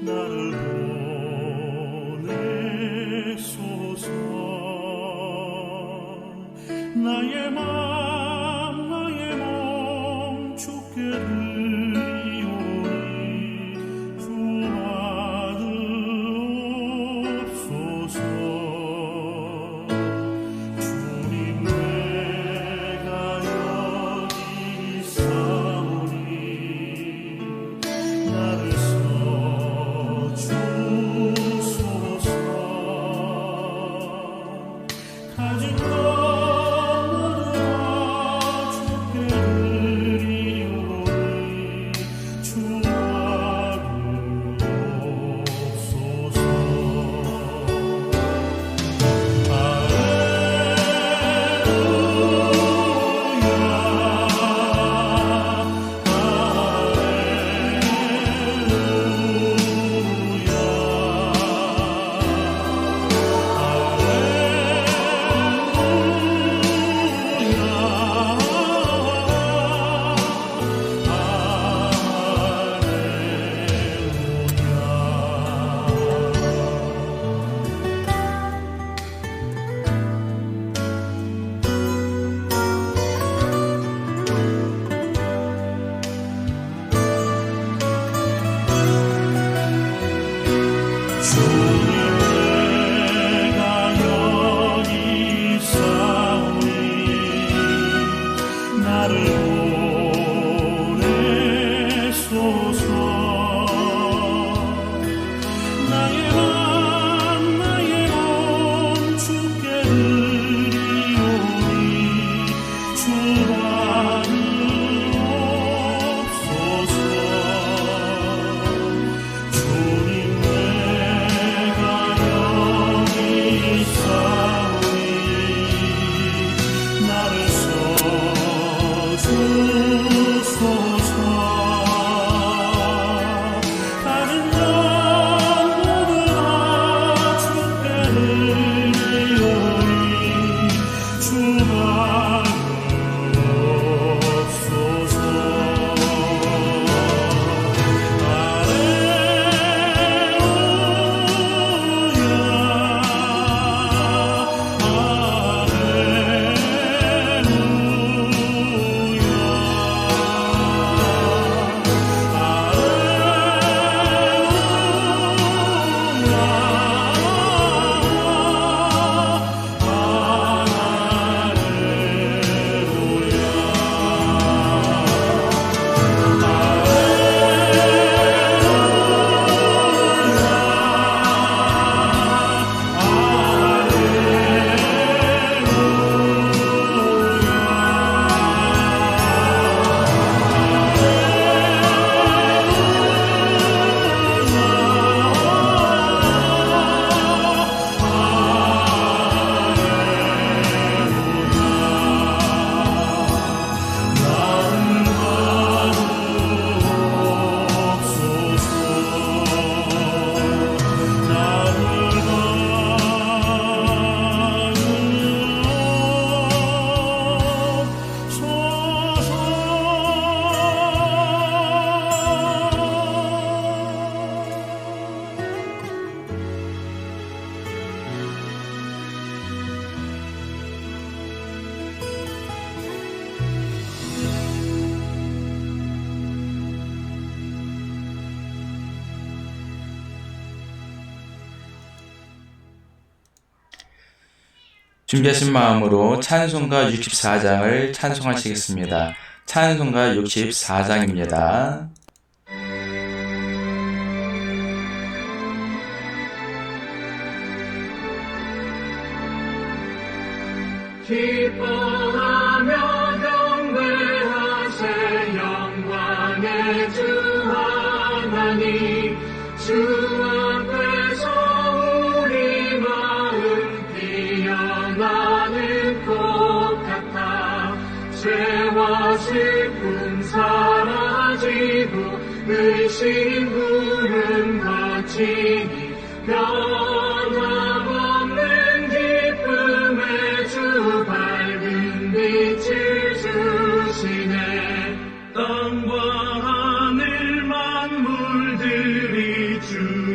나를 보내소서. 나의 맘 나의 몸 주께 드리오니 주 받으옵소서. 주님 내가 여기 있사오니 나를 써주소서. 가진 것 준비하신 마음으로 찬송가 64장을 찬송하시겠습니다. 찬송가 64장입니다. 기뻐하며 경배하세 영광의 주 하나님 주 앞에서 우리 마음 피어나는 꽃 같아 죄와 슬픔 사라지고 의심 구름 거치니 변함없는 기쁨의 주 밝은 빛을 주시네 땅과 하늘 만물들이 주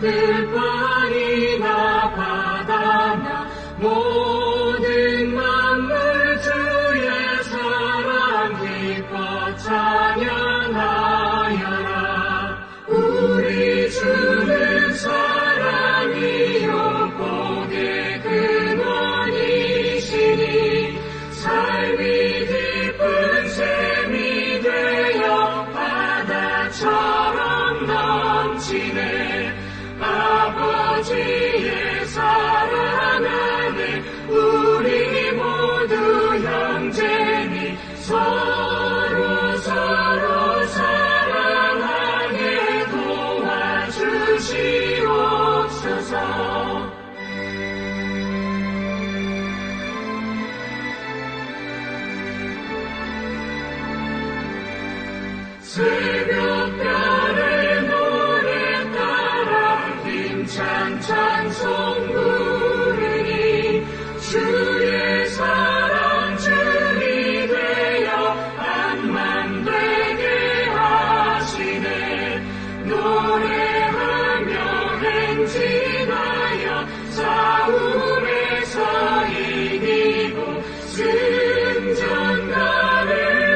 들판이나 바다나 모든 만물 주의 사랑 기뻐 찬양하여라. 우리 주는 사랑이요 복의 근원이시니 삶이 깊은 샘이 되어 바다처럼 넘치네. 아버지의 사랑 안에 우리 모두 형제니 서로 사랑하게 도와주시옵소서. 새벽별의 노래 따라 힘찬 찬송 부르니 주의 사랑 주이 되어 한만 되게 하시네. 노래하며 행진하여 싸움에서 이기고 승전가를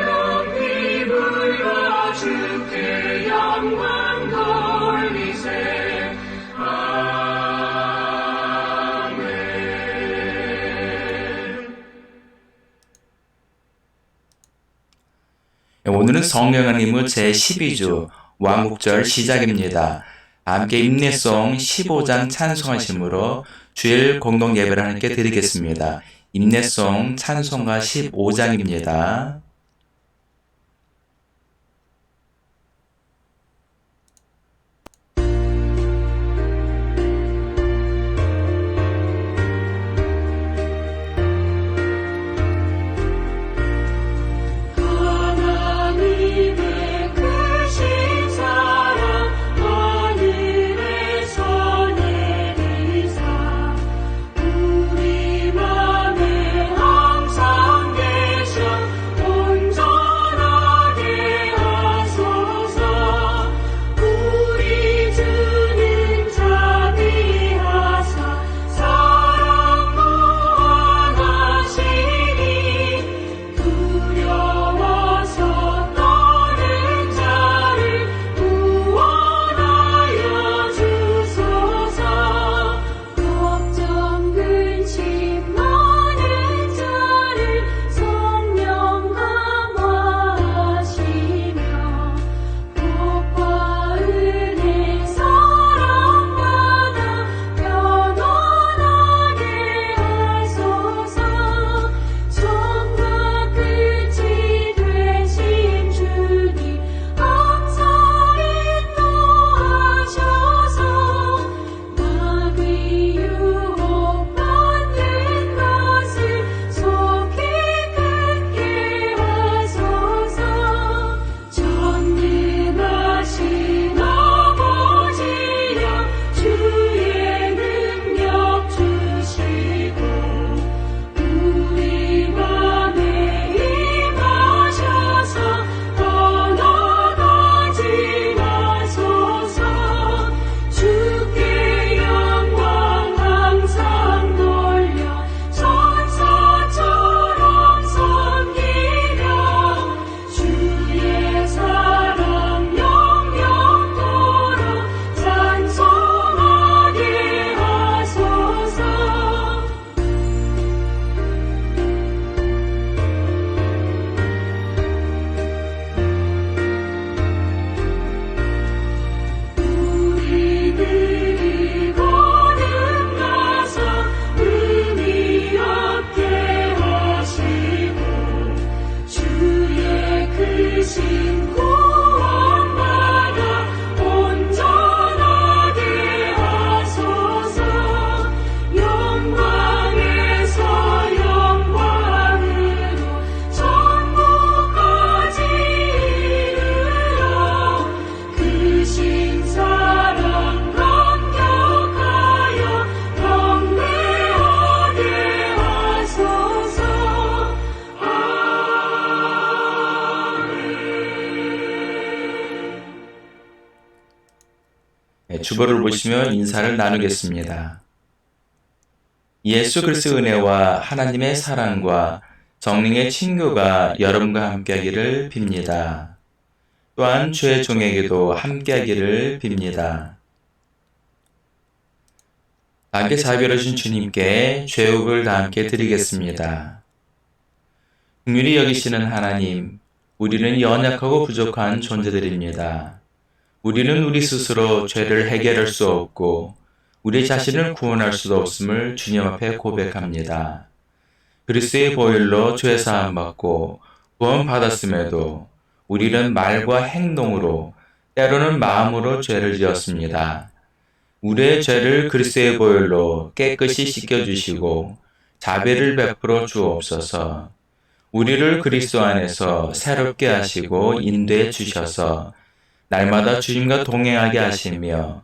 높이 불러 주께 영광 돌리세. 아멘. 오늘은 성령의 임무 제12주 왕국절 시작입니다. 함께 임내송 15장 찬송하심으로 주일 공동 예배를 함께 드리겠습니다. 임내송 찬송가 15장입니다. 하나님의 크신 사랑 하늘에서 내리사 우리 맘에 항상 계셔 주보를 보시며 인사를 나누겠습니다. 예수 그리스도의 은혜와 하나님의 사랑과 성령의 친교가 여러분과 함께하기를 빕니다. 또한 주의 종에게도 함께하기를 빕니다. 함께 자비로우신 주님께 죄옥을 다 함께 드리겠습니다. 긍휼히 여기시는 하나님, 우리는 연약하고 부족한 존재들입니다. 우리는 우리 스스로 죄를 해결할 수 없고 우리 자신을 구원할 수도 없음을 주님 앞에 고백합니다. 그리스도의 보혈로 죄 사함 받고 구원 받았음에도 우리는 말과 행동으로 때로는 마음으로 죄를 지었습니다. 우리의 죄를 그리스도의 보혈로 깨끗이 씻겨주시고 자비를 베풀어 주옵소서. 우리를 그리스도 안에서 새롭게 하시고 인도해 주셔서 날마다 주님과 동행하게 하시며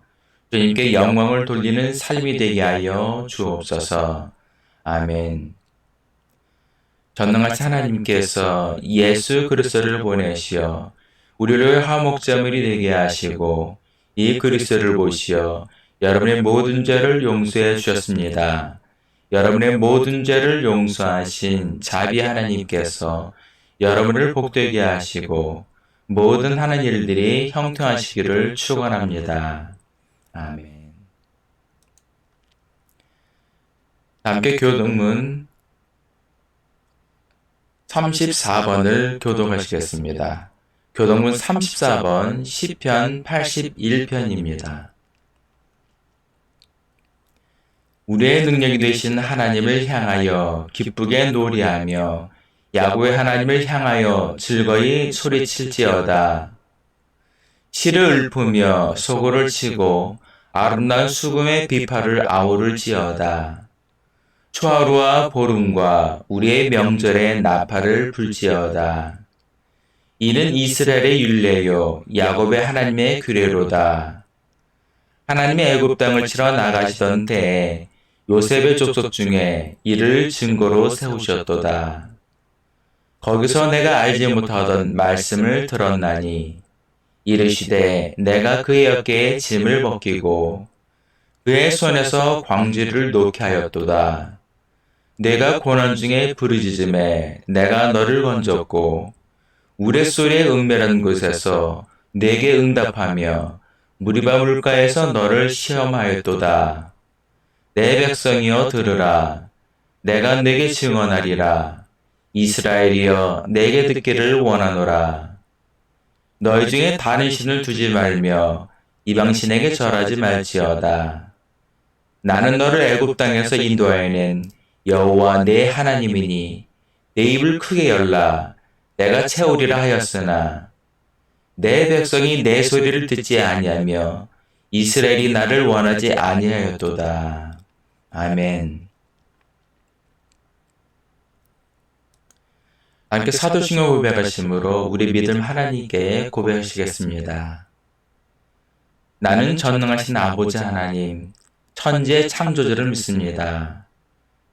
주님께 영광을 돌리는 삶이 되게 하여 주옵소서. 아멘. 전능하신 하나님께서 예수 그리스도를 보내시어 우리를 화목제물이 되게 하시고 이 그리스도를 보시어 여러분의 모든 죄를 용서해 주셨습니다. 여러분의 모든 죄를 용서하신 자비 하나님께서 여러분을 복되게 하시고 모든 하는 일들이 형통하시기를 축원합니다. 아멘. 함께 교동문 34번을 교독하시겠습니다. 교동문 34번 시편 81편입니다. 우리의 능력이 되신 하나님을 향하여 기쁘게 노래하며 야곱의 하나님을 향하여 즐거이 소리칠지어다. 시를 읊으며 소고를 치고 아름다운 수금의 비파를 아우를지어다. 초하루와 보름과 우리의 명절에 나팔을 불지어다. 이는 이스라엘의 율례요 야곱의 하나님의 규례로다. 하나님의 애굽 땅을 치러 나가시던 때에 요셉의 족속 중에 이를 증거로 세우셨도다. 거기서 내가 알지 못하던 말씀을 들었나니 이르시되 내가 그의 어깨에 짐을 벗기고 그의 손에서 광주리를 놓게 하였도다. 내가 고난 중에 부르짖음에 내가 너를 건졌고 우레소리의 은밀한 곳에서 내게 응답하며 무리바 물가에서 너를 시험하였도다. 내 백성이여 들으라. 내가 내게 증언하리라. 이스라엘이여 내게 듣기를 원하노라. 너희 중에 다른 신을 두지 말며 이방신에게 절하지 말지어다. 나는 너를 애굽 땅에서 인도하여낸 여호와 내 하나님이니 내 입을 크게 열라. 내가 채우리라 하였으나 내 백성이 내 소리를 듣지 아니하며 이스라엘이 나를 원하지 아니하였도다. 아멘. 함께 사도신경 고백하심으로 우리 믿음 하나님께 고백하시겠습니다. 나는 전능하신 아버지 하나님, 천지의 창조주를 믿습니다.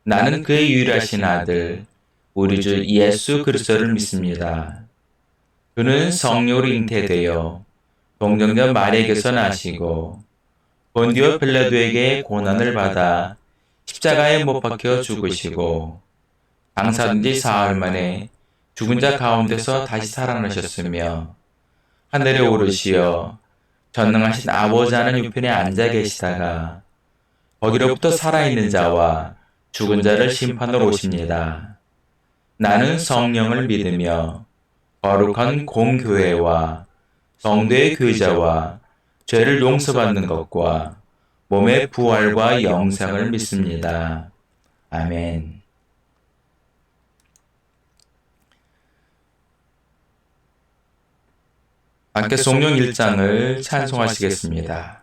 나는 그의 유일하신 아들, 우리 주 예수 그리스도를 믿습니다. 그는 성령으로 잉태되어 동정녀 마리아에게서 나시고 본디오 빌라도에게 고난을 받아 십자가에 못 박혀 죽으시고 장사된 지 사흘 만에 죽은 자 가운데서 다시 살아나셨으며 하늘에 오르시어 전능하신 아버지 하나님 우편에 앉아 계시다가 거기로부터 살아있는 자와 죽은 자를 심판으로 오십니다. 나는 성령을 믿으며 거룩한 공교회와 성도의 교제와 죄를 용서받는 것과 몸의 부활과 영생을 믿습니다. 아멘. 함께 성령 1장을 찬송하시겠습니다.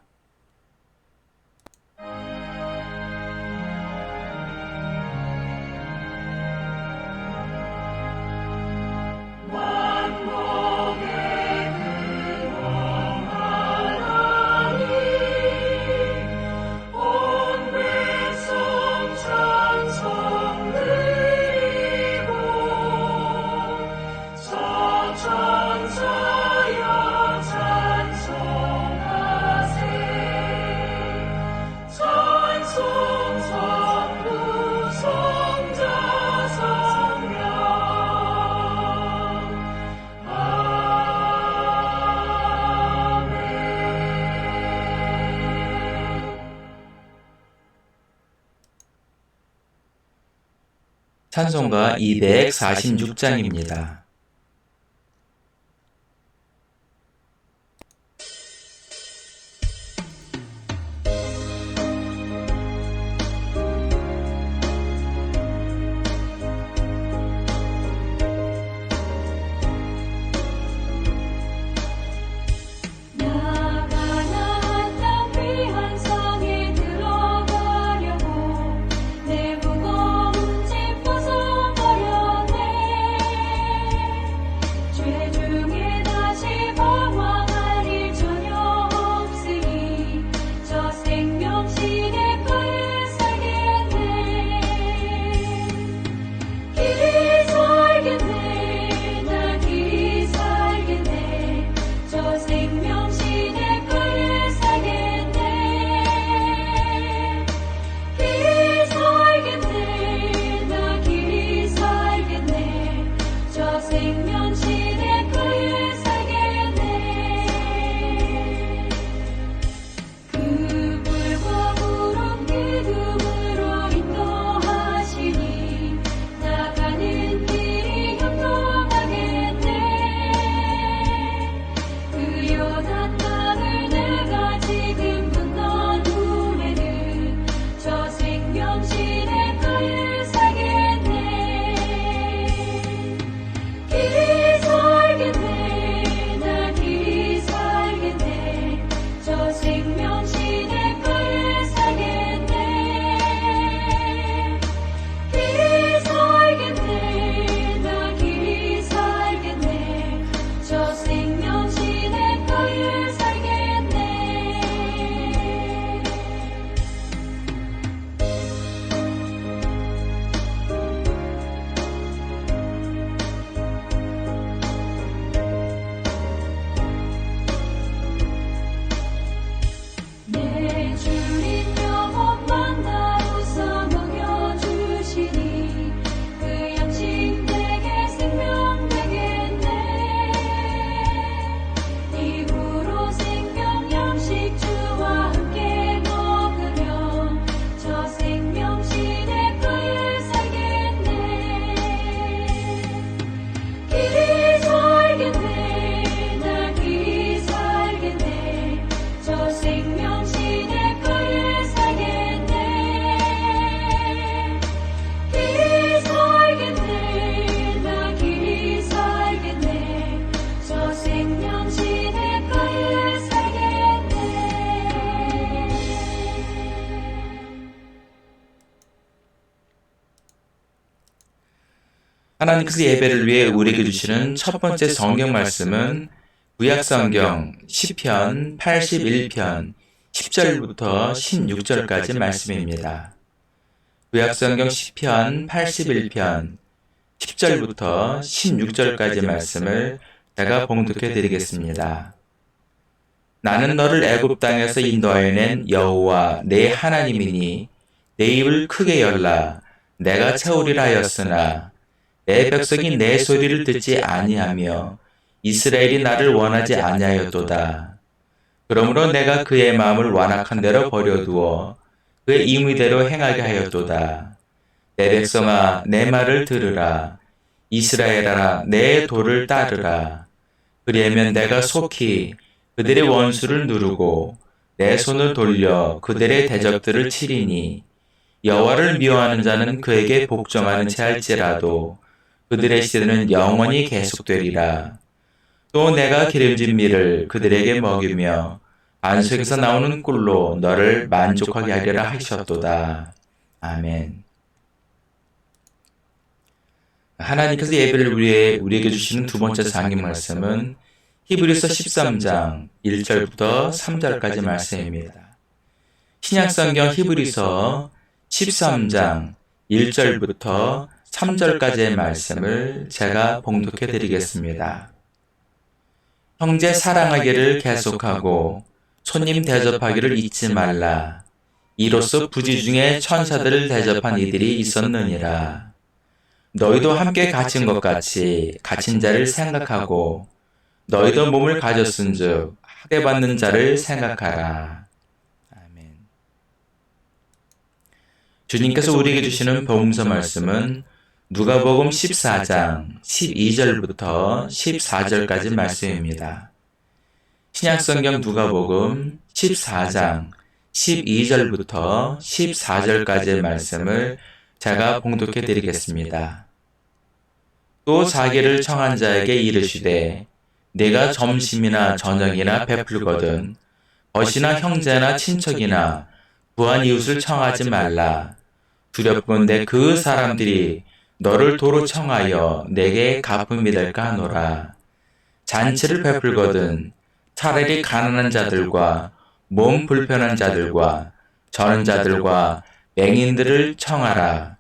천사여 찬송하세 찬송가 246장입니다. 나가나한 땅 귀한 성에 들어가려고 내 무거운 짐 벗어버렸네. 죄 중에 다시 방황할 일 전혀 없으니 저 생명 시내가에 살겠네. 길이 살겠네. 나 길이 살겠네. 저 생명 시내가에 살겠네. 길이 살겠네. 나 길이 살겠네. 저 생명 시내가에 살겠네. 그 불과 구름 기둥으로 인도하시니 나가는 길이 형통하겠네. 그 요단 강을 내가 지금 건넌 후에는 저 생명 시내가에 살겠네. 길이 살겠네. 나 길이 살겠네. 저 생명 시내가에 살겠네. 길이 살겠네. 나 길이 살겠네. 저 생명 시내가에 살겠네. 내 주님 영혼만 다루사 먹여주시니 그 양식 내게 생명 되겠네. 이후로 생명 양식 주와 함께 먹으며 저 생명 시내가에 살겠네. 길이 살겠네. 나 길이 살겠네. 저 생명 시내가에 살겠네. 길이 살겠네. 나 길이 살겠네. 저 생명 시내가에 살겠네. 하나님께서 예배를 위해 우리에게 주시는 첫 번째 성경 말씀은 구약성경 시편 81편 10절부터 16절까지 말씀입니다. 구약성경 시편 81편 10절부터 16절까지 말씀을 제가 봉독해 드리겠습니다. 나는 너를 애굽 땅에서 인도하여 낸 여호와 내 하나님이니 내 입을 크게 열라 내가 채우리라 하였으나 내 백성이 내 소리를 듣지 아니하며 이스라엘이 나를 원하지 아니하였도다. 그러므로 내가 그의 마음을 완악한 대로 버려두어 그의 임의대로 행하게 하였도다. 내 백성아 내 말을 들으라. 이스라엘아 내 도를 따르라. 그리하면 내가 속히 그들의 원수를 누르고 내 손을 돌려 그들의 대적들을 치리니 여호와를 미워하는 자는 그에게 복종하는 채 할지라도 그들의 시대는 영원히 계속되리라. 또 내가 기름진 밀을 그들에게 먹이며 안속에서 나오는 꿀로 너를 만족하게 하리라 하셨도다. 아멘. 하나님께서 예배를 위해 우리에게 주시는 두 번째 상임 말씀은 히브리서 13장 1절부터 3절까지 말씀입니다. 신약성경 히브리서 13장 1절부터 3절까지의 말씀을 제가 봉독해 드리겠습니다. 형제 사랑하기를 계속하고 손님 대접하기를 잊지 말라. 이로써 부지 중에 천사들을 대접한 이들이 있었느니라. 너희도 함께 갇힌 것 같이 갇힌 자를 생각하고 너희도 몸을 가졌은즉 학대받는 자를 생각하라. 아멘. 주님께서 우리에게 주시는 복음서 말씀은 누가복음 14장 12절부터 14절까지 말씀입니다. 신약성경 누가복음 14장 12절부터 14절까지의 말씀을 제가 봉독해 드리겠습니다. 또 자기를 청한 자에게 이르시되 내가 점심이나 저녁이나 베풀거든 벗이나 형제나 친척이나 부한 이웃을 청하지 말라. 두렵건대 그 사람들이 너를 도로 청하여 내게 갚음이 될까 하노라. 잔치를 베풀거든 차라리 가난한 자들과 몸 불편한 자들과 저는 자들과 맹인들을 청하라.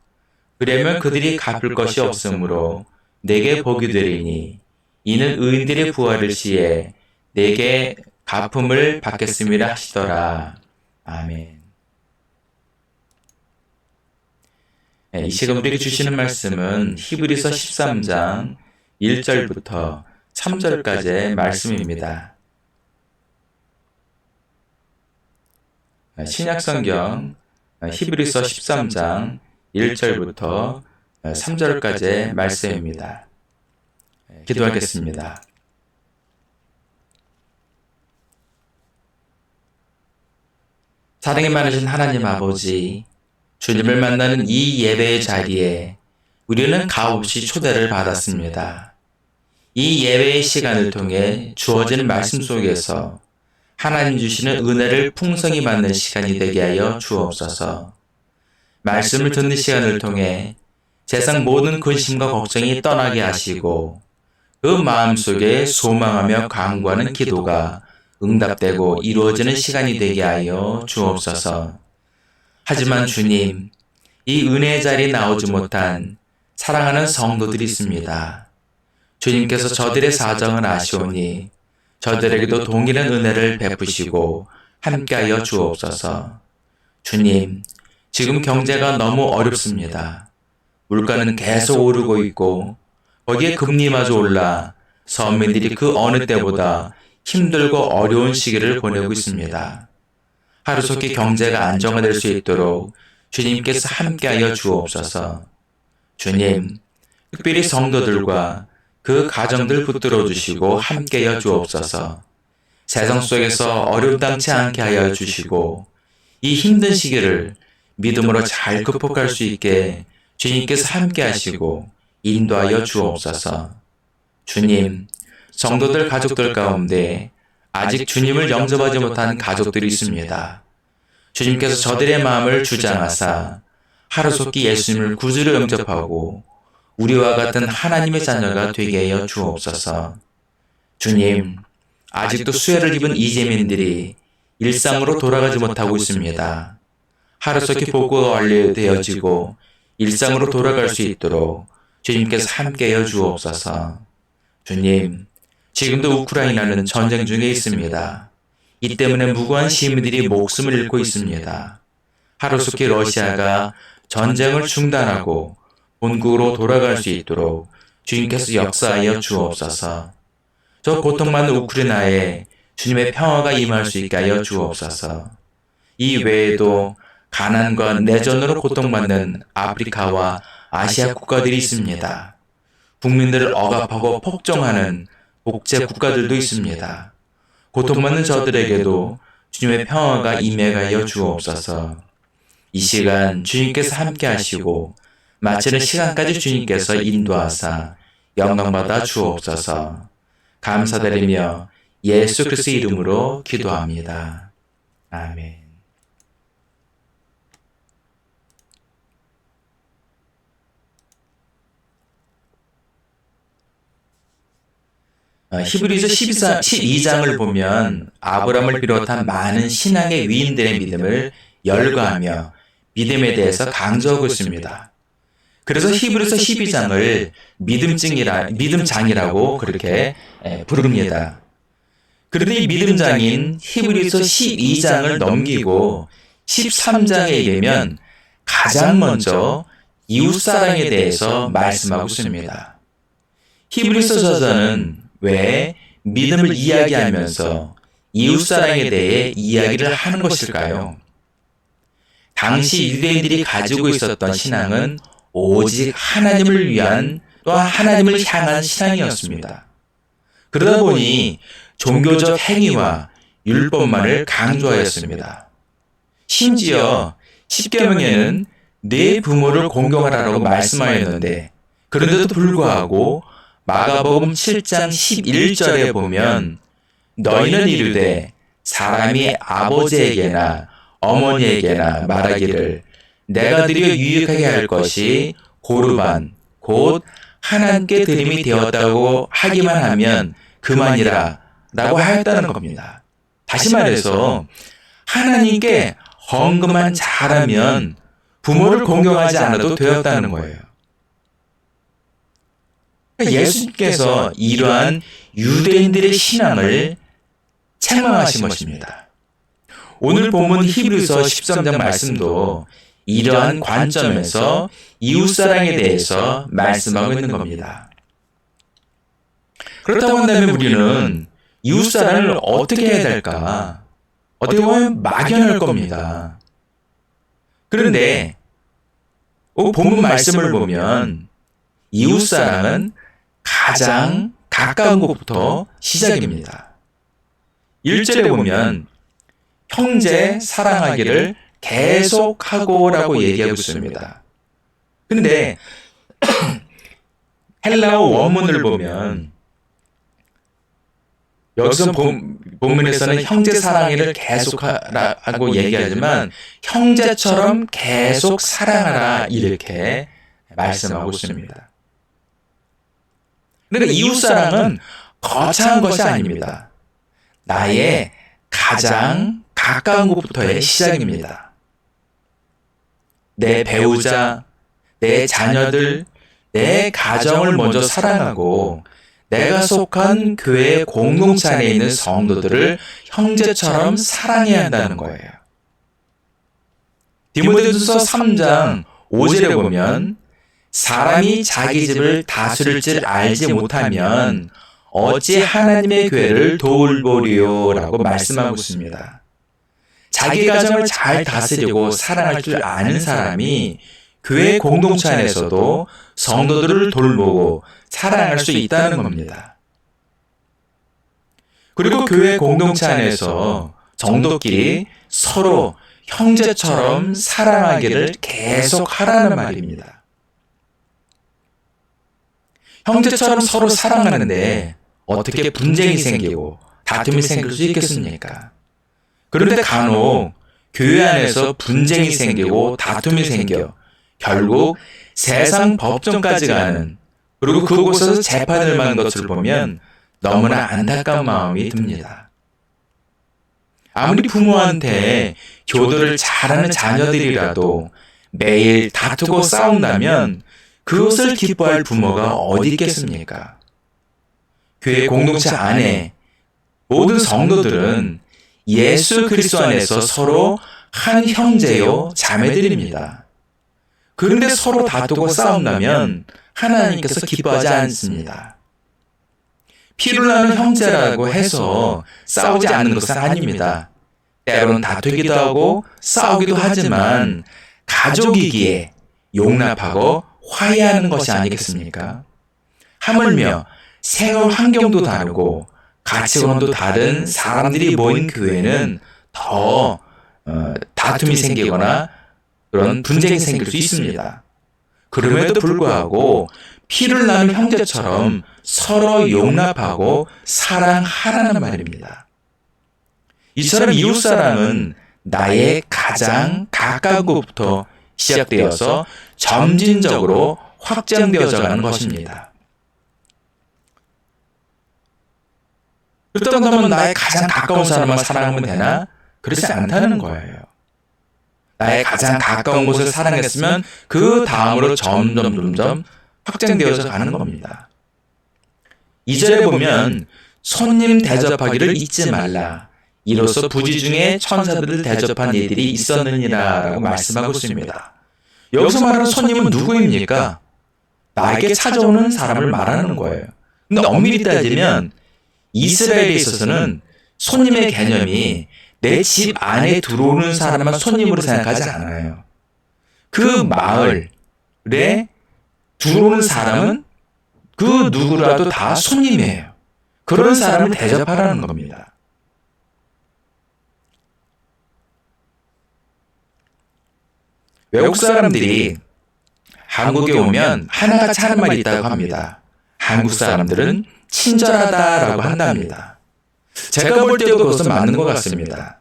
그러면 그들이 갚을 것이 없으므로 내게 복이 되리니 이는 의인들의 부활을 시에 내게 갚음을 받겠음이라 하시더라. 아멘. 이 시간 우리에게 주시는 말씀은 히브리서 13장 1절부터 3절까지의 말씀입니다. 신약성경 히브리서 13장 1절부터 3절까지의 말씀입니다. 기도하겠습니다. 사랑이 많으신 하나님 아버지, 주님을 만나는 이 예배의 자리에 우리는 값없이 초대를 받았습니다. 이 예배의 시간을 통해 주어진 말씀 속에서 하나님 주시는 은혜를 풍성히 받는 시간이 되게 하여 주옵소서. 말씀을 듣는 시간을 통해 세상 모든 근심과 걱정이 떠나게 하시고 그 마음속에 소망하며 간구하는 기도가 응답되고 이루어지는 시간이 되게 하여 주옵소서. 하지만 주님, 이 은혜의 자리에 나오지 못한 사랑하는 성도들이 있습니다. 주님께서 저들의 사정을 아시오니 저들에게도 동일한 은혜를 베푸시고 함께하여 주옵소서. 주님, 지금 경제가 너무 어렵습니다. 물가는 계속 오르고 있고 거기에 금리마저 올라 서민들이 그 어느 때보다 힘들고 어려운 시기를 보내고 있습니다. 하루속히 경제가 안정화될 수 있도록 주님께서 함께하여 주옵소서. 주님, 특별히 성도들과 그 가정들 붙들어 주시고 함께하여 주옵소서. 세상 속에서 어렵당치 않게 하여 주시고 이 힘든 시기를 믿음으로 잘 극복할 수 있게 주님께서 함께하시고 인도하여 주옵소서. 주님, 성도들 가족들 가운데 아직 주님을 영접하지 못한 가족들이 있습니다. 주님께서 저들의 마음을 주장하사 하루속히 예수님을 구주로 영접하고 우리와 같은 하나님의 자녀가 되게 하여 주옵소서. 주님, 아직도 수혜를 입은 이재민들이 일상으로 돌아가지 못하고 있습니다. 하루속히 복구가 완료되어지고 일상으로 돌아갈 수 있도록 주님께서 함께하여 주옵소서. 주님, 지금도 우크라이나는 전쟁 중에 있습니다. 이 때문에 무고한 시민들이 목숨을 잃고 있습니다. 하루속히 러시아가 전쟁을 중단하고 본국으로 돌아갈 수 있도록 주님께서 역사하여 주옵소서. 저 고통받는 우크라이나에 주님의 평화가 임할 수 있게 하여 주옵소서. 이 외에도 가난과 내전으로 고통받는 아프리카와 아시아 국가들이 있습니다. 국민들을 억압하고 폭정하는 복제 국가들도 있습니다. 고통받는 저들에게도 주님의 평화가 임해가여 주옵소서. 이 시간 주님께서 함께 하시고 마치는 시간까지 주님께서 인도하사 영광받아 주옵소서. 감사드리며 예수 그리스도의 이름으로 기도합니다. 아멘. 히브리서 12장을 보면 아브라함을 비롯한 많은 신앙의 위인들의 믿음을 열거하며 믿음에 대해서 강조하고 있습니다. 그래서 히브리서 12장을 믿음장이라고 그렇게 부릅니다. 그런데 이 믿음장인 히브리서 12장을 넘기고 13장에 이르면 가장 먼저 이웃사랑에 대해서 말씀하고 있습니다. 히브리서 저자는 왜 믿음을 이야기하면서 이웃사랑에 대해 이야기를 하는 것일까요? 당시 유대인들이 가지고 있었던 신앙은 오직 하나님을 위한 또한 하나님을 향한 신앙이었습니다. 그러다 보니 종교적 행위와 율법만을 강조하였습니다. 심지어 10계명에는 내 부모를 공경하라고 말씀하였는데 그런데도 불구하고 마가복음 7장 11절에 보면 너희는 이르되 사람이 아버지에게나 어머니에게나 말하기를 내가 드려 유익하게 할 것이 고르반 곧 하나님께 드림이 되었다고 하기만 하면 그만이라 라고 하였다는 겁니다. 다시 말해서 하나님께 헌금만 잘하면 부모를 공경하지 않아도 되었다는 거예요. 예수님께서 이러한 유대인들의 신앙을 책망하신 것입니다. 오늘 본문 히브리서 13장 말씀도 이러한 관점에서 이웃사랑에 대해서 말씀하고 있는 겁니다. 그렇다고 한다면 우리는 이웃사랑을 어떻게 해야 될까? 어떻게 보면 막연할 겁니다. 그런데 본문 말씀을 보면 이웃사랑은 가장 가까운 곳부터 시작입니다. 1절에 보면 형제 사랑하기를 계속하고라고 얘기하고 있습니다. 근데 헬라어 원문을 보면 여기서 본문에서는 형제 사랑하기를 계속하라고 얘기하지만 형제처럼 계속 사랑하라 이렇게 말씀하고 있습니다. 그러니까 이웃사랑은 거창한 것이 아닙니다. 나의 가장 가까운 곳부터의 시작입니다. 내 배우자, 내 자녀들, 내 가정을 먼저 사랑하고 내가 속한 교회 공동체 안에 있는 성도들을 형제처럼 사랑해야 한다는 거예요. 디모데전서 3장 5절에 보면 사람이 자기 집을 다스릴 줄 알지 못하면 어찌 하나님의 교회를 도울보리요 라고 말씀하고 있습니다. 자기 가정을 잘 다스리고 사랑할 줄 아는 사람이 교회 공동체 안에서도 성도들을 돌보고 사랑할 수 있다는 겁니다. 그리고 교회 공동체 안에서 성도끼리 서로 형제처럼 사랑하기를 계속 하라는 말입니다. 형제처럼 서로 사랑하는데 어떻게 분쟁이 생기고 다툼이 생길 수 있겠습니까? 그런데 간혹 교회 안에서 분쟁이 생기고 다툼이 생겨 결국 세상 법정까지 가는 그리고 그곳에서 재판을 받는 것을 보면 너무나 안타까운 마음이 듭니다. 아무리 부모한테 교도를 잘하는 자녀들이라도 매일 다투고 싸운다면 그것을 기뻐할 부모가 어디 있겠습니까? 교회 공동체 안에 모든 성도들은 예수 그리스도 안에서 서로 한 형제요 자매들입니다. 그런데 서로 다투고 싸운다면 하나님께서 기뻐하지 않습니다. 피를 나는 형제라고 해서 싸우지 않는 것은 아닙니다. 때로는 다투기도 하고 싸우기도 하지만 가족이기에 용납하고 화해하는 것이 아니겠습니까? 하물며 생활 환경도 다르고 가치관도 다른 사람들이 모인 교회는 더 다툼이 생기거나 그런 분쟁이 생길 수 있습니다. 그럼에도 불구하고 피를 나는 형제처럼 서로 용납하고 사랑하라는 말입니다. 이처럼 이웃사랑은 나의 가장 가까운 곳부터 시작되어서 점진적으로 확장되어져 가는 것입니다. 그렇다면 나의 가장 가까운 사람만 사랑하면 되나? 그렇지 않다는 거예요. 나의 가장 가까운 곳을 사랑했으면 그 다음으로 점점 확장되어져 가는 겁니다. 2절에 보면 손님 대접하기를 잊지 말라. 이로써 부지 중에 천사들을 대접한 이들이 있었느니라 라고 말씀하고 있습니다. 여기서 말하는 손님은 누구입니까? 나에게 찾아오는 사람을 말하는 거예요. 근데 엄밀히 따지면 이스라엘에 있어서는 손님의 개념이 내 집 안에 들어오는 사람만 손님으로 생각하지 않아요. 그 마을 들어오는 사람은 그 누구라도 다 손님이에요. 그런 사람을 대접하라는 겁니다. 외국 사람들이 한국에 오면 하나같이 하는 말이 있다고 합니다. 한국 사람들은 친절하다라고 한답니다. 제가 볼 때도 그것은 맞는 것 같습니다.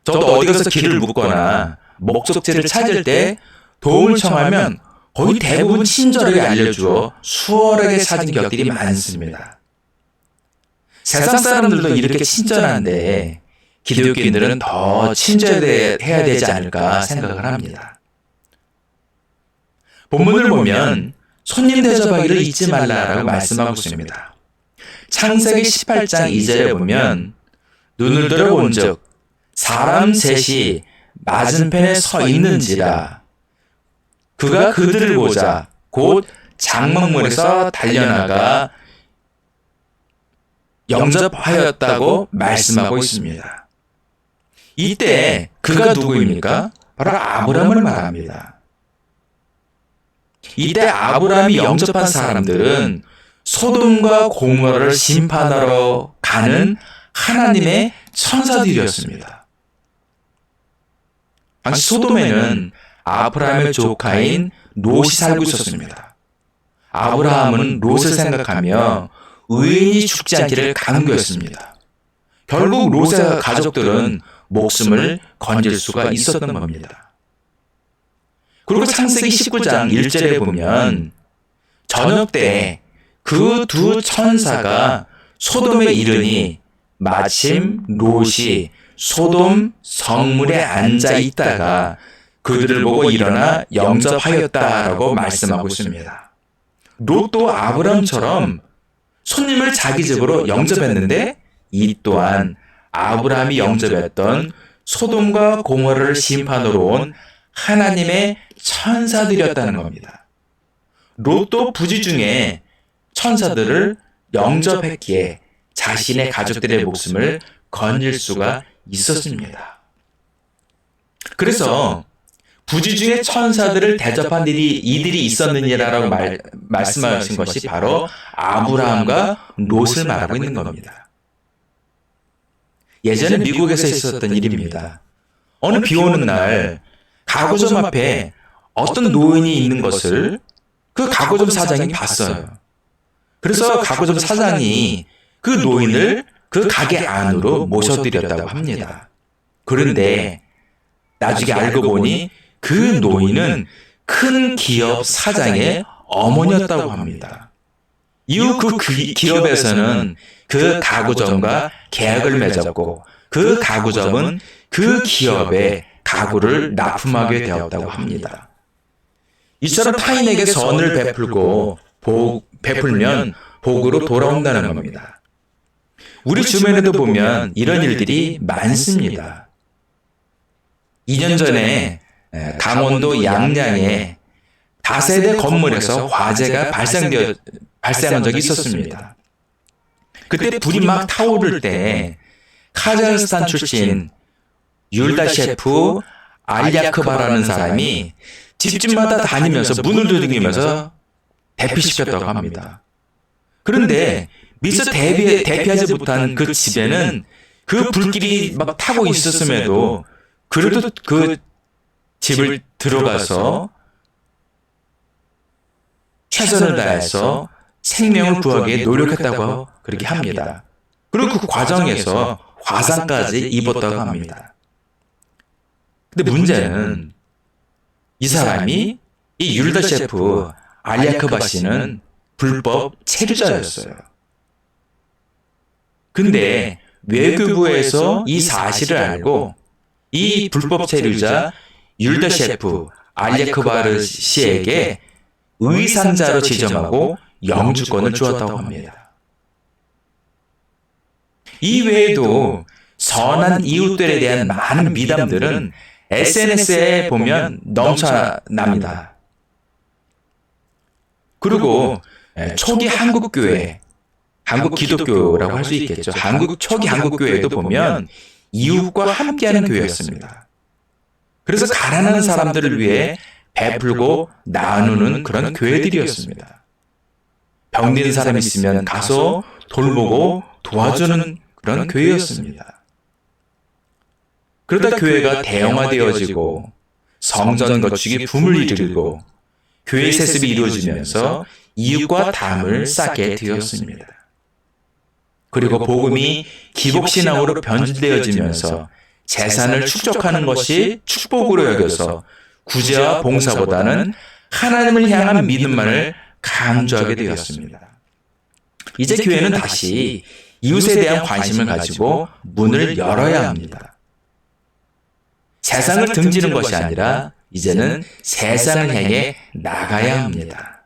저도 어디 가서 길을 묻거나 목적지를 찾을 때 도움을 청하면 거의 대부분 친절하게 알려주어 수월하게 찾은 격들이 많습니다. 세상 사람들도 이렇게 친절한데 기독교인들은 더 친절해야 되지 않을까 생각을 합니다. 본문을 보면 손님 대접하기를 잊지 말라라고 말씀하고 있습니다. 창세기 18장 2절에 보면 눈을 들어 본즉 사람 셋이 맞은편에 서 있는지라 그가 그들을 보자 곧 장막문에서 달려나가 영접하였다고 말씀하고 있습니다. 이때 그가 누구입니까? 바로 아브라함을 말합니다. 이때 아브라함이 영접한 사람들은 소돔과 고모라를 심판하러 가는 하나님의 천사들이었습니다. 당시 소돔에는 아브라함의 조카인 롯이 살고 있었습니다. 아브라함은 롯을 생각하며 의인이 죽지 않기를 간구했습니다. 결국 롯의 가족들은 목숨을 건질 수가 있었던 겁니다. 그리고 창세기 19장 1절에 보면 저녁 때 그 두 천사가 소돔에 이르니 마침 롯이 소돔 성문에 앉아 있다가 그들을 보고 일어나 영접하였다라고 말씀하고 있습니다. 롯도 아브라함처럼 손님을 자기 집으로 영접했는데 이 또한 아브라함이 영접했던 소돔과 고모라를 심판으로 온 하나님의 천사들이었다는 겁니다. 롯도 부지 중에 천사들을 영접했기에 자신의 가족들의 목숨을 건질 수가 있었습니다. 그래서 부지 중에 천사들을 대접한 이들이 있었느니라라고 말씀하신 것이 바로 아브라함과 롯을 말하고 있는 겁니다. 예전에 미국에서 있었던 일입니다. 어느 비 오는 날 가구점 앞에 어떤 노인이 있는 것을 그 가구점 사장이 봤어요. 그래서 가구점 사장이 그 노인을 그 가게 안으로 모셔드렸다고 합니다. 그런데 나중에 알고 보니 그 노인은 큰 기업 사장의 어머니였다고 합니다. 이후 그 기업에서는 그 가구점과 계약을 맺었고 그 가구점은 그 기업에 가구를 납품하게 되었다고 합니다. 이처럼 타인에게 선을 베풀면 복으로 돌아온다는 겁니다. 우리 주변에도 보면 이런 일들이 많습니다. 2년 전에 강원도 양양의 다세대 건물에서 화재가 발생한 적이 있었습니다. 그때 불이 막 타오를 때 카자흐스탄 출신 율다 셰프 알야크바라는 사람이 집집마다 다니면서 문을 두드리면서 대피시켰다고 합니다. 그런데 미처 대피하지 못한 그 집에는 그 불길이 막 타고 있었음에도 그래도 그 집을 들어가서 최선을 다해서 생명을 구하기 노력했다고 그렇게 합니다. 그리고 그 과정에서 화상까지 입었다고 합니다. 근데 문제는 이 사람이 이 율다 셰프 알야크바 씨는 불법 체류자였어요. 근데 외교부에서 이 사실을 알고 이 불법 체류자 율다 셰프 알야크바르 씨에게 의상자로 지정하고 영주권을 주었다고 합니다. 이 외에도 선한 이웃들에 대한 많은 미담들은 SNS에 보면 넘쳐납니다. 그리고 초기 한국교회, 한국 기독교라고 할 수 있겠죠. 초기 한국교회도 보면 이웃과 함께하는 교회였습니다. 그래서 가난한 사람들을 위해 베풀고 나누는 그런 교회들이었습니다. 병든 사람이 있으면 가서 돌보고 도와주는 그런 교회였습니다. 그러다 교회가 대형화되어지고 성전 건축이 붐을 일으키고 교회 세습이 이루어지면서 이웃과 담을 쌓게 되었습니다. 그리고 복음이 기복신앙으로 변질되어지면서 재산을 축적하는 것이 축복으로 여겨서 구제와 봉사보다는 하나님을 향한 믿음만을 강조하게 되었습니다. 이제 교회는 다시 이웃에 대한 관심을 가지고 문을 열어야 합니다. 세상을 등지는 것이 아니라 이제는 세상을 향해 나가야 합니다.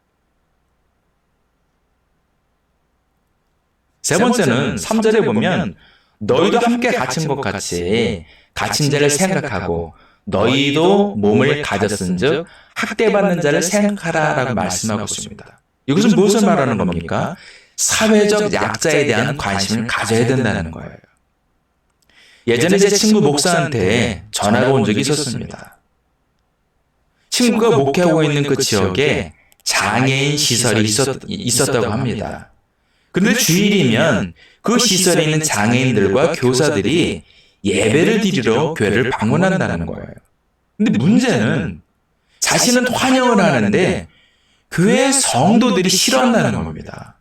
세 번째는 3절에 보면 너희도 함께 갇힌 것 같이 갇힌 자를 생각하고 너희도 몸을 가졌은즉 학대받는 자를 생각하라라고 말씀하고 있습니다. 이것은 무엇을 말하는 겁니까? 사회적 약자에 대한 관심을 가져야 된다는 거예요. 예전에 제 친구 목사한테 전화가 온 적이 있었습니다. 친구가 목회하고 있는 그 지역에 장애인 시설이 있었다고 합니다. 그런데 주일이면 그 시설에 있는 장애인들과 교사들이 예배를 드리러 교회를 방문한다는 거예요. 근데 문제는 자신은 환영을 하는데 교회 성도들이 싫어한다는 겁니다.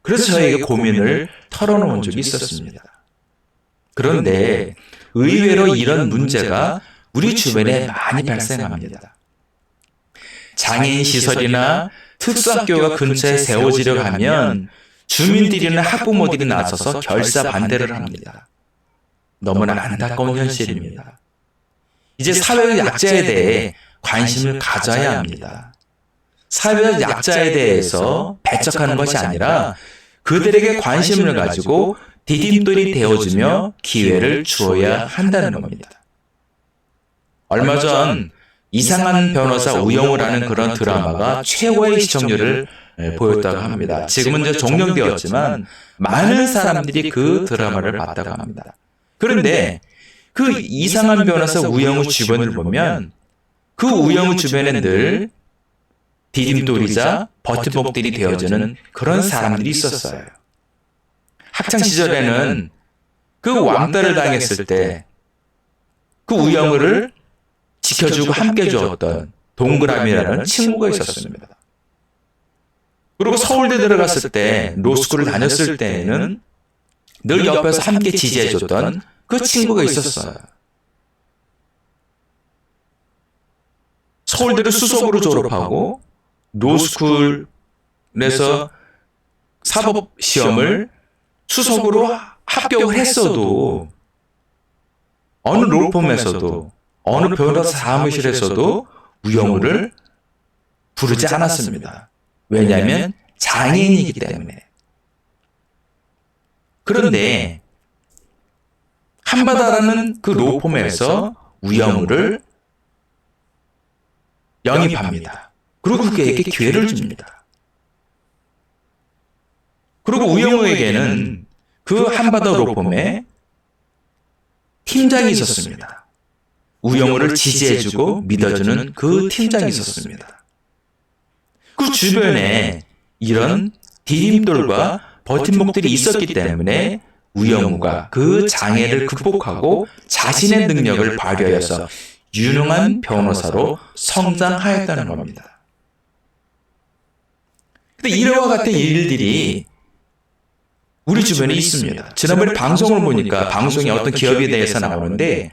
그래서 저에게 고민을 털어놓은 적이 있었습니다. 그런데 의외로 이런 문제가 우리 주변에 많이 발생합니다. 장애인 시설이나 특수학교가 근처에 세워지려고 하면 주민들이나 학부모들이 나서서 결사 반대를 합니다. 너무나 안타까운 현실입니다. 이제 사회적 약자에 대해 관심을 가져야 합니다. 사회적 약자에 대해서 배척하는 것이 아니라 그들에게 관심을 가지고 디딤돌이 되어주며 기회를 주어야 한다는 겁니다. 얼마 전 이상한 변호사 우영우를 하는 그런 드라마가 최고의 시청률을 보였다고 합니다. 지금은 이제 종영되었지만 많은 사람들이 그 드라마를 봤다고 합니다. 그런데 그 이상한 변호사 우영우 주변을 보면 그 우영우 주변에 늘 디딤돌이자 버팀목들이 되어주는 그런 사람들이 있었어요. 학창시절에는 그 왕따를 당했을 때 그 우영우를 지켜주고 함께 주었던 동그라미라는 친구가 있었습니다. 그리고 서울대 들어갔을 때 로스쿨을 다녔을 때에는 늘 옆에서 함께 지지해줬던 그 친구가 있었어요. 서울대를 수석으로 졸업하고 로스쿨에서 사법시험을 수석으로 합격을 했어도 어느 로펌에서도 어느 변호사 사무실에서도 우영우를 부르지 않았습니다. 왜냐하면 장애인이기 때문에. 그런데 한바다라는 그 로펌에서 우영우를 영입합니다. 그리고 그에게 기회를 줍니다. 그리고 우영우에게는 그 한바다 로펌에 팀장이 있었습니다. 우영우를 지지해주고 믿어주는 그 팀장이 있었습니다. 그 주변에 이런 디딤돌과 버팀목들이 있었기 때문에 우영우가 그 장애를 극복하고 자신의 능력을 발휘하여서 유능한 변호사로 성장하였다는 겁니다. 근데 이와 같은 일들이 우리 주변에 있습니다. 지난번에 방송을 보니까 방송에 어떤 기업에 대해서 나오는데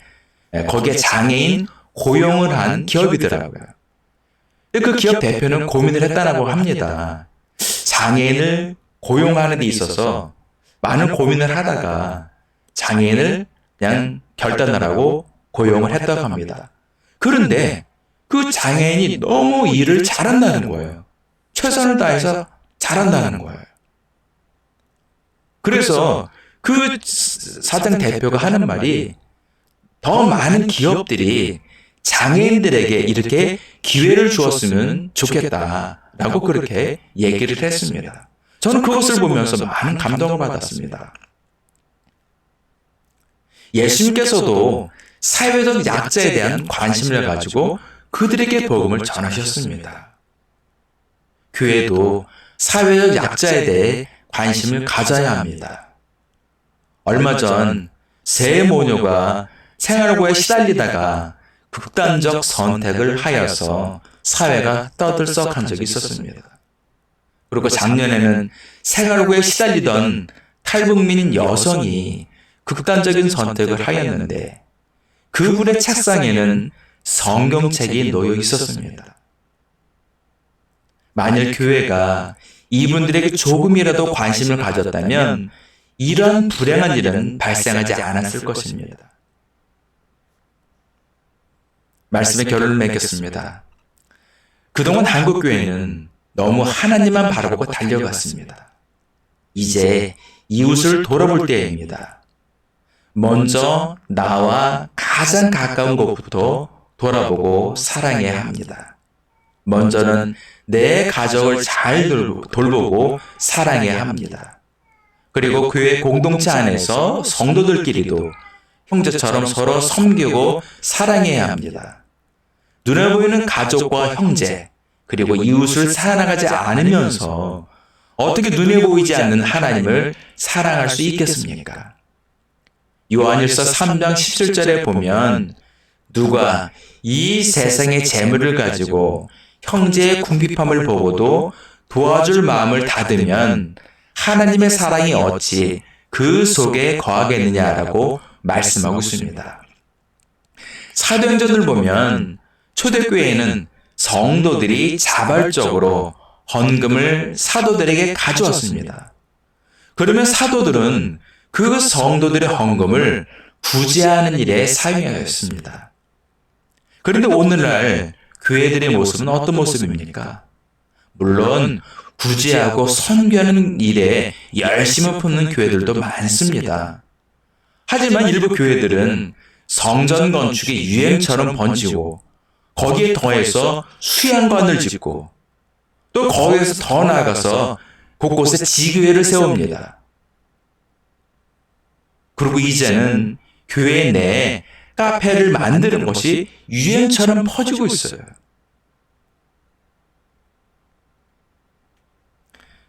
거기에 장애인 고용을 한 기업이더라고요. 그 기업 대표는 고민을 했다고 합니다. 장애인을 고용하는 데 있어서 많은 고민을 하다가 장애인을 그냥 결단을 하고 고용을 했다고 합니다. 그런데 그 장애인이 너무 일을 잘한다는 거예요. 최선을 다해서 잘한다는 거예요. 그래서 그 사장 대표가 하는 말이 더 많은 기업들이 장애인들에게 이렇게 기회를 주었으면 좋겠다라고 그렇게 얘기를 했습니다. 저는 그것을 보면서 많은 감동을 받았습니다. 예수님께서도 사회적 약자에 대한 관심을 가지고 그들에게 복음을 전하셨습니다. 교회도 사회적 약자에 대해 관심을 가져야 합니다. 얼마 전 세 모녀가 생활고에 시달리다가 극단적 선택을 하여서 사회가 떠들썩한 적이 있었습니다. 그리고 작년에는 생활고에 시달리던 탈북민 여성이 극단적인 선택을 하였는데 그분의 책상에는 성경책이 놓여 있었습니다. 만일 교회가 이분들에게 조금이라도 관심을 가졌다면 이런 불행한 일은 발생하지 않았을 것입니다. 말씀의 결론을 맺겠습니다. 그동안 한국교회는 너무 하나님만 바라보고 달려갔습니다. 이제 이웃을 돌아볼 때입니다. 먼저 나와 가장 가까운 곳부터 돌아보고 사랑해야 합니다. 먼저는 내 가족을 잘 돌보고 사랑해야 합니다. 그리고 교회 공동체 안에서 성도들끼리도 형제처럼 서로 섬기고 사랑해야 합니다. 눈에 보이는 가족과 형제, 그리고 이웃을 사랑하지 않으면서 어떻게 눈에 보이지 않는 하나님을 사랑할 수 있겠습니까? 요한일서 3장 17절에 보면 누가 이 세상의 재물을 가지고 형제의 궁핍함을 보고도 도와줄 마음을 닫으면 하나님의 사랑이 어찌 그 속에 거하겠느냐라고 말씀하고 있습니다. 사도행전을 보면 초대교회에는 성도들이 자발적으로 헌금을 사도들에게 가져왔습니다. 그러면 사도들은 그 성도들의 헌금을 구제하는 일에 사용하였습니다. 그런데 오늘날 교회들의 모습은 어떤 모습입니까? 물론 구제하고 선교하는 일에 열심을 붓는 교회들도 많습니다. 하지만 일부 교회들은 성전 건축이 유행처럼 번지고 거기에 더해서 수양관을 짓고 또 거기에서 더 나아가서 곳곳에 지교회를 세웁니다. 그리고 이제는 교회 내에 카페를 만드는 것이 유행처럼 퍼지고 있어요.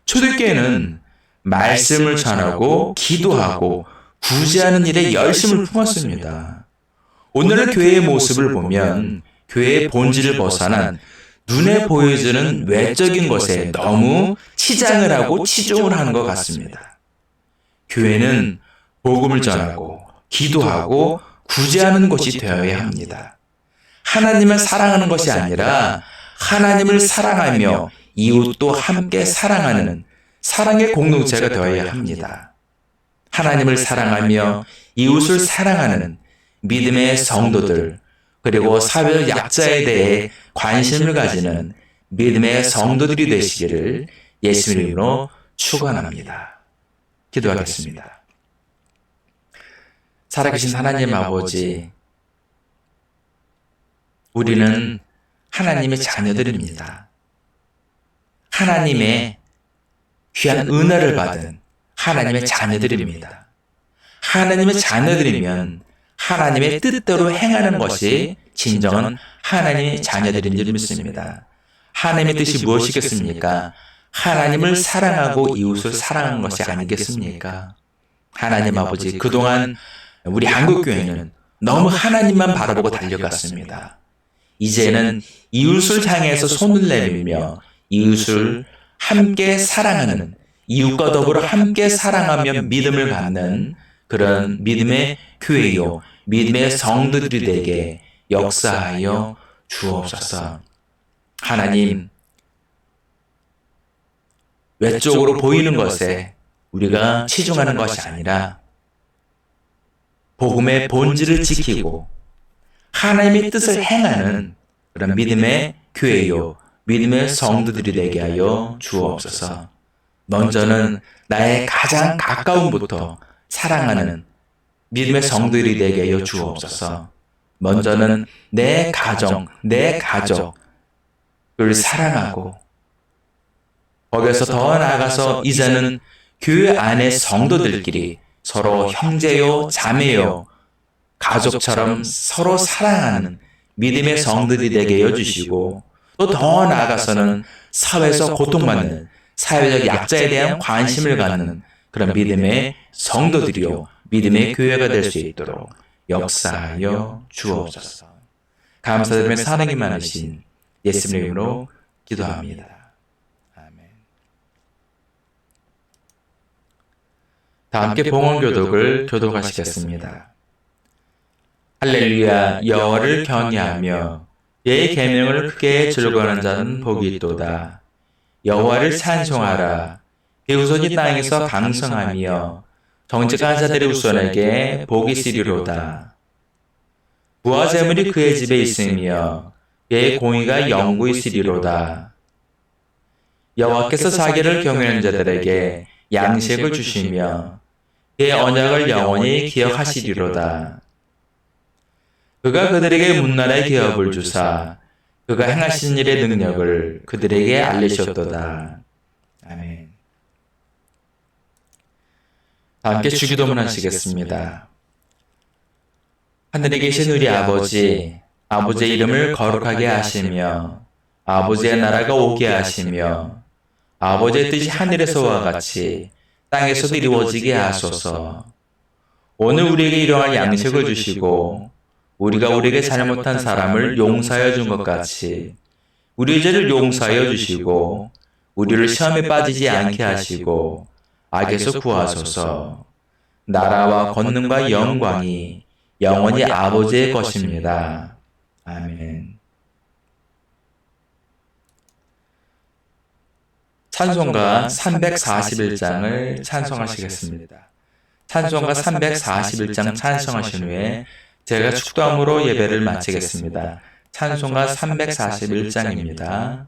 초대교회는 말씀을 전하고 기도하고 구제하는 일에 열심을 품었습니다. 오늘의 교회의 모습을 보면 교회의 본질을 벗어난 눈에 보여지는 외적인 것에 너무 치장을 하고 치중을 하는 것 같습니다. 교회는 복음을 전하고 기도하고 구제하는 것이 되어야 합니다. 하나님을 사랑하는 것이 아니라 하나님을 사랑하며 이웃도 함께 사랑하는 사랑의 공동체가 되어야 합니다. 하나님을 사랑하며 이웃을 사랑하는 믿음의 성도들, 그리고 사회적 약자에 대해 관심을 가지는 믿음의 성도들이 되시기를 예수님의 이름으로 축원합니다. 기도하겠습니다. 살아계신 하나님 아버지, 우리는 하나님의 자녀들입니다. 하나님의 귀한 은혜를 받은 하나님의 자녀들입니다. 하나님의 자녀들이면 하나님의 뜻대로 행하는 것이 진정한 하나님의 자녀들인 줄 믿습니다. 하나님의 뜻이 무엇이겠습니까? 하나님을 사랑하고 이웃을 사랑하는 것이 아니겠습니까? 하나님 아버지, 그동안 우리 한국교회는 너무 하나님만 바라보고 달려갔습니다. 이제는 이웃을 향해서 손을 내밀며 이웃을 함께 사랑하는, 이웃과 더불어 함께 사랑하며 믿음을 갖는 그런 믿음의 교회요, 믿음의 성도들이 되게 역사하여 주옵소서. 하나님, 외적으로 보이는 것에 우리가 치중하는 것이 아니라 복음의 본질을 지키고 하나님의 뜻을 행하는 그런 믿음의 교회요, 믿음의 성도들이 되게 하여 주옵소서. 먼저는 나의 가장 가까운부터 사랑하는 믿음의 성도들이 되게 하여 주옵소서. 먼저는 내 가정, 내 가족을 사랑하고 거기에서 더 나아가서 이제는 교회 안의 성도들끼리 서로 형제요, 자매요, 가족처럼 서로 사랑하는 믿음의 성들이 되게 해주시고 또 더 나아가서는 사회에서 고통받는 사회적 약자에 대한 관심을 갖는 그런 믿음의 성도들이요 믿음의 교회가 될 수 있도록 역사하여 주옵소서. 감사드리며 사랑이 많으신 예수님의 이름으로 기도합니다. 아멘. 다 함께 봉헌교독을 교독하시겠습니다. 할렐루야. 여호와를 경외하며 예의 계명을 크게 즐거워하는 자는 복이 있도다. 여호와를 찬송하라. 그 후손이 땅에서 강성하며 정직한 자들의 후손에게 복이 있으리로다. 부와 재물이 그의 집에 있으며 그의 공의가 영구히 있으리로다. 여호와께서 자기를 경외하는 자들에게 양식을 주시며 그의 언약을 영원히 기억하시리로다. 그가 그들에게 문나라의 기업을 주사 그가 행하신 일의 능력을 그들에게 알리셨도다. 아멘. 함께 주기도문 하시겠습니다. 하늘에 계신 우리 아버지, 아버지의 이름을 거룩하게 하시며 아버지의 나라가 오게 하시며 아버지의 뜻이 하늘에서와 같이 땅에서도 이루어지게 하소서. 오늘 우리에게 일용할 양식을 주시고 우리가 우리에게 잘못한 사람을 용서하여 준 것 같이 우리 죄를 용서하여 주시고 우리를 시험에 빠지지 않게 하시고 악에서 구하소서. 나라와 권능과 영광이 영원히 아버지의 것입니다. 아멘. 찬송가 341장을 찬송하시겠습니다. 찬송가 341장 찬송하신 후에 제가 축도함으로 예배를 마치겠습니다. 찬송가 341장입니다.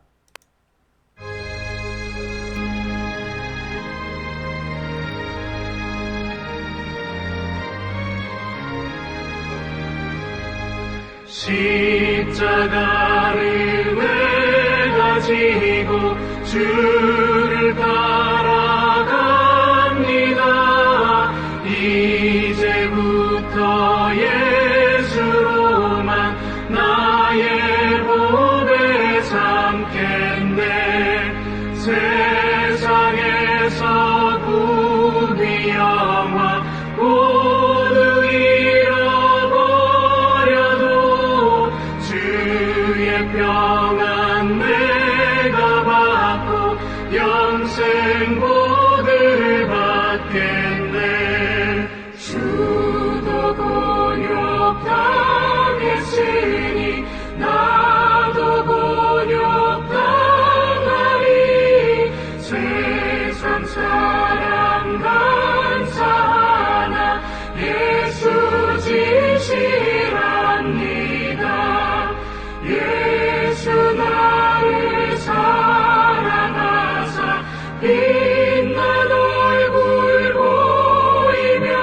십자가를 내가 지고 주를 따라갑니다. 이제부터 예수로만 나의 복을 삼겠네. 세상에서 구비 영화 모두 잃어버려도 주의 평안 내가 받고 영생 복을 받겠네. 주도 곤욕당했으니 나도 곤욕당하리. 세상 사랑 감사하나 예수 진실합니다. 예수 나를 사랑하사 빛난 얼굴 보이며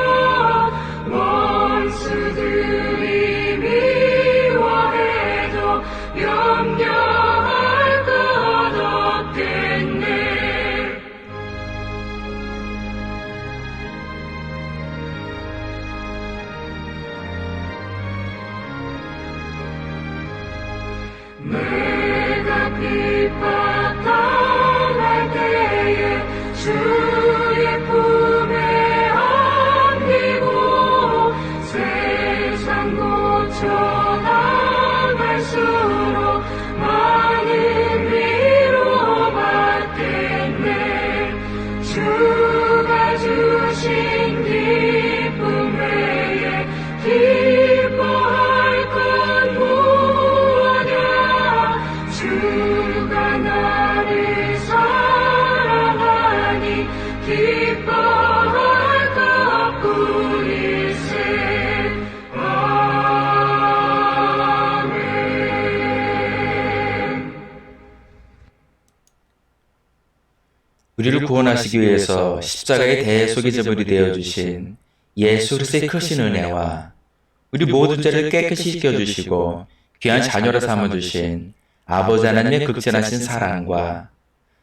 원수들이 미워해도 염려할 것 없겠네. 내가 핍박당할 때에 주의 품에 안기고 세상 고쳐나갈수록 많은 위로 받겠네. 주가 주신 기쁨 외에 기뻐할 건 무엇이냐. 주가 나를 사랑하니 기뻐할 것뿐일세. 아멘. 우리를 구원하시기 위해서 십자가의 대속의제물이 되어주신 예수 그리스도의 크신 은혜와 우리 모든 죄를 깨끗이 씻겨주시고 귀한 자녀로 삼아주신 아버지 하나님의 극진하신 사랑과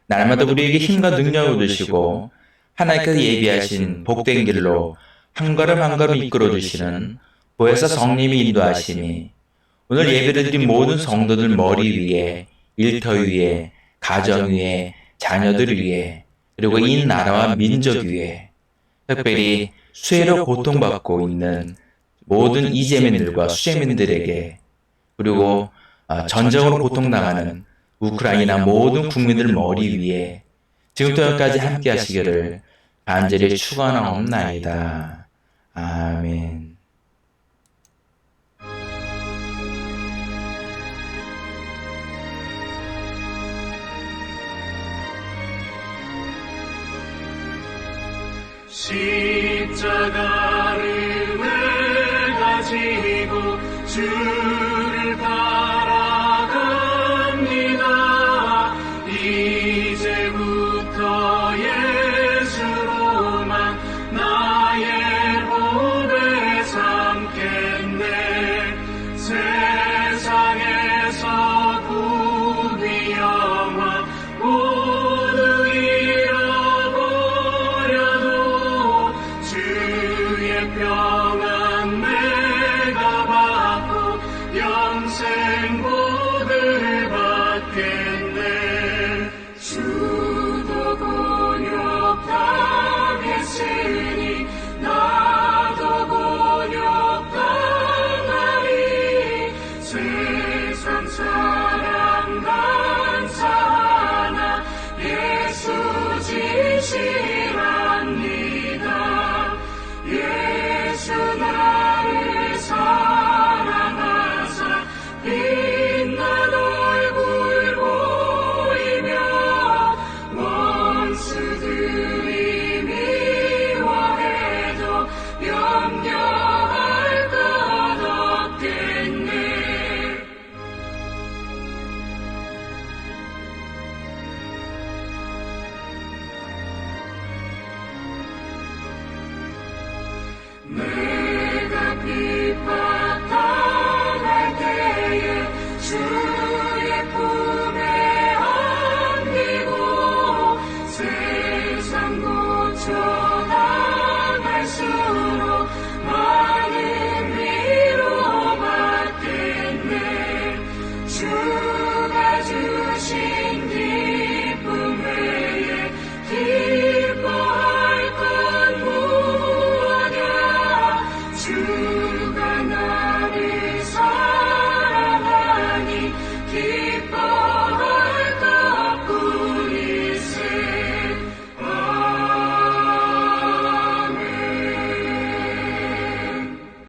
날마다 우리에게 힘과 능력을 주시고 하나님께서 예비하신 복된 길로 한 걸음 한 걸음 이끌어주시는 보혜사 성령님이 인도하심이 오늘 예배를 드린 모든 성도들 머리 위에, 일터 위에, 가정 위에, 자녀들 위에, 그리고 이 나라와 민족 위에, 특별히 수해로 고통받고 있는 모든 이재민들과 수재민들에게, 그리고 전쟁으로 고통당하는 우크라이나 모든 국민들 머리 위에 지금부터까지 함께 하시기를 간절히 축원하옵나이다. 아멘. 십자가를 내가 지고 주를 따라갑니다. 이제부터 예수로만 나의 보배 삼겠네. 세상에서 구비 영화 모두 잃어버려도 주의 편